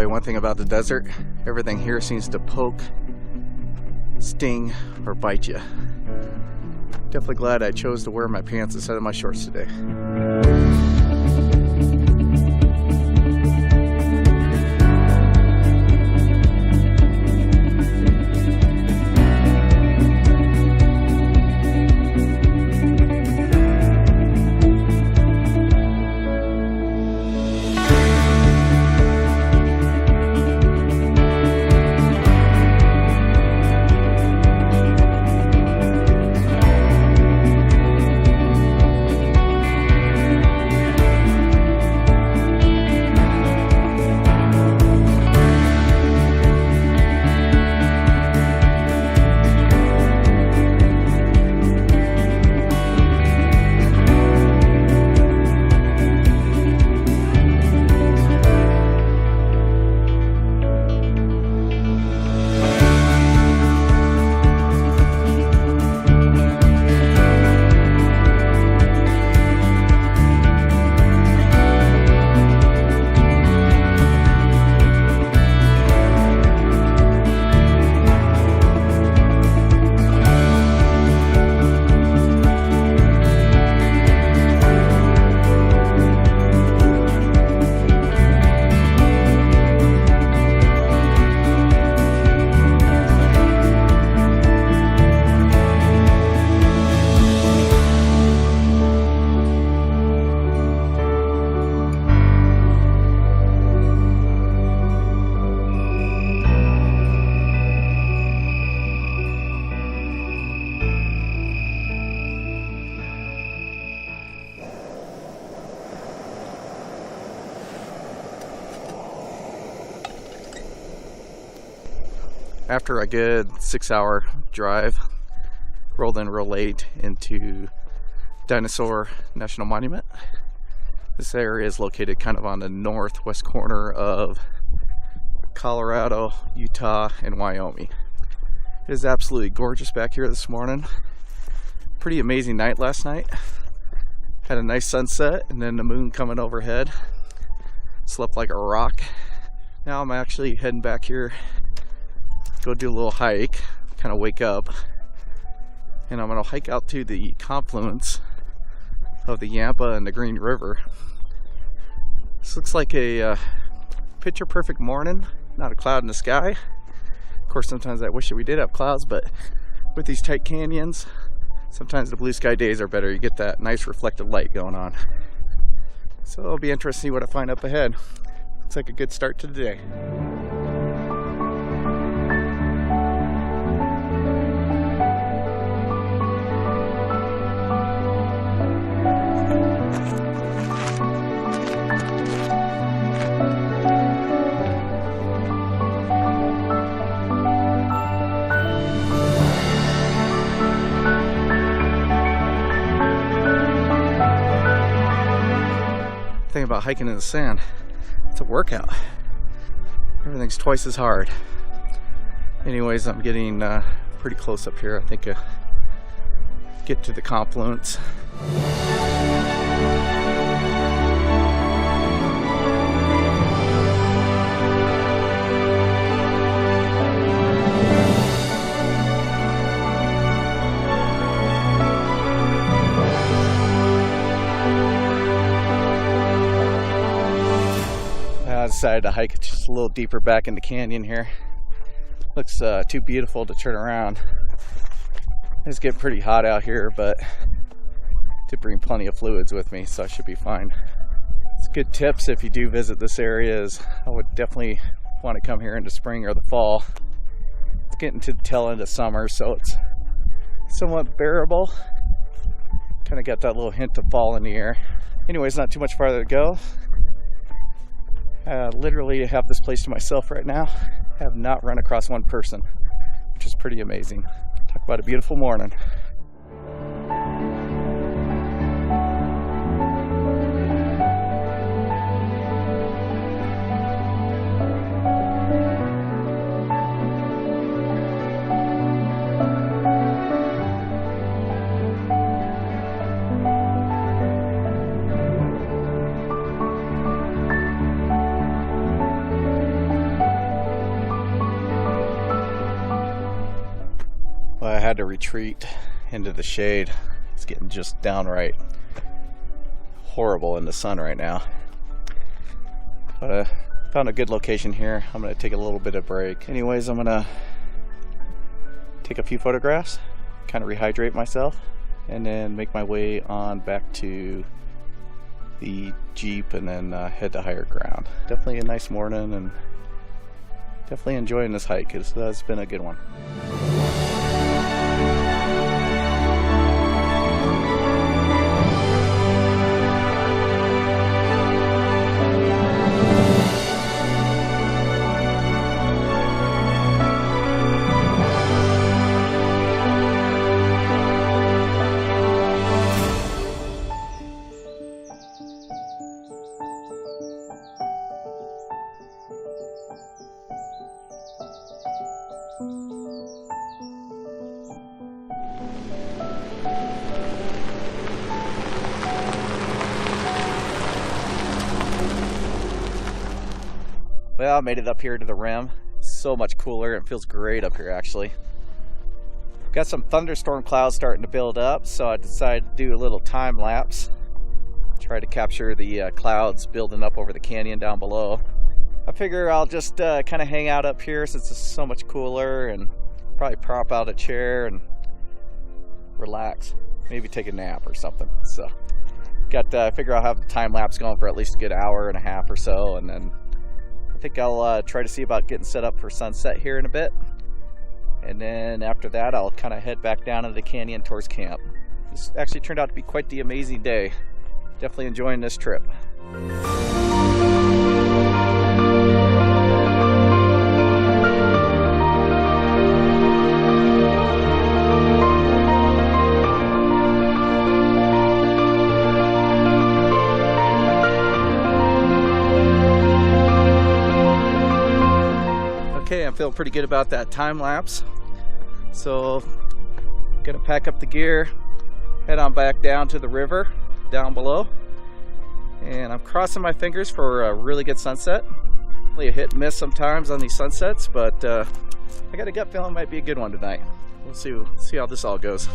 you one thing about the desert. Everything here seems to poke, sting, or bite you. Definitely glad I chose to wear my pants instead of my shorts today. After a good 6-hour drive, rolled in real late into Dinosaur National Monument. This area is located kind of on the northwest corner of Colorado, Utah, and Wyoming. It is absolutely gorgeous back here this morning. Pretty amazing night last night. Had a nice sunset and then the moon coming overhead. Slept like a rock. Now I'm actually heading back here, go do a little hike, kind of wake up, and I'm gonna hike out to the confluence of the Yampa and the Green River. This looks like a picture perfect morning, not a cloud in the sky. Of course, sometimes I wish that we did have clouds, but with these tight canyons, sometimes the blue sky days are better. You get that nice reflective light going on. So it'll be interesting to see what I find up ahead. Looks like a good start to the day. Thing about hiking in the sand, it's a workout. Everything's twice as hard. Anyways, I'm getting pretty close up here. I think get to the confluence. I decided to hike just a little deeper back in the canyon here. Looks too beautiful to turn around. It's getting pretty hot out here, but did bring plenty of fluids with me, so I should be fine. It's good tips if you do visit this area. Is I would definitely want to come here in the spring or the fall. It's getting to the tail end of summer, so it's somewhat bearable. Kind of got that little hint of fall in the air. Anyways, not too much farther to go. Literally have this place to myself right now. Have not run across one person, which is pretty amazing. Talk about a beautiful morning. had to retreat into the shade. It's getting just downright horrible in the sun right now. But found a good location here. I'm gonna take a little bit of break. Anyways, I'm gonna take a few photographs, kind of rehydrate myself, and then make my way on back to the Jeep and then head to higher ground. Definitely a nice morning and definitely enjoying this hike. It's been a good one. Well, I made it up here to the rim. So much cooler. It feels great up here, actually. Got some thunderstorm clouds starting to build up, so I decided to do a little time lapse. Try to capture the clouds building up over the canyon down below. I figure I'll just kind of hang out up here since it's so much cooler, and probably prop out a chair and relax. Maybe take a nap or something. So, I figure I'll have the time lapse going for at least a good hour and a half or so, and then I think I'll try to see about getting set up for sunset here in a bit. And then after that, I'll kind of head back down into the canyon towards camp. This actually turned out to be quite the amazing day. Definitely enjoying this trip. Okay, I'm feeling pretty good about that time lapse. So, gonna pack up the gear, head on back down to the river down below, and I'm crossing my fingers for a really good sunset. Really a hit and miss sometimes on these sunsets, but I got a gut feeling it might be a good one tonight. We'll see how this all goes.